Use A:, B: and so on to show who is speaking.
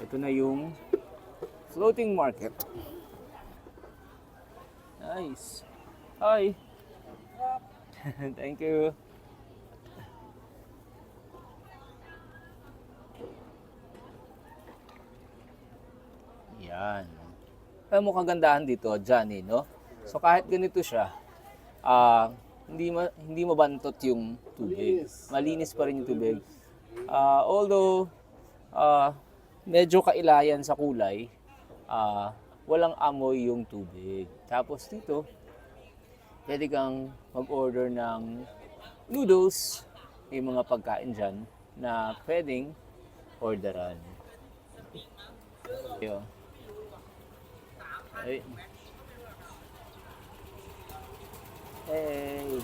A: Ito na yung floating market. Nice. Hi. Thank you. Yan. Alam mo kagandahan dito, Johnny, no? So kahit ganito siya, hindi mabantot yung tubig. Malinis pa rin yung tubig. Although medyo kailayan sa kulay, walang amoy yung tubig. Tapos dito, pwede kang mag-order ng noodles, yung mga pagkain dyan na pwedeng orderan. Ayun. Ay. Hey.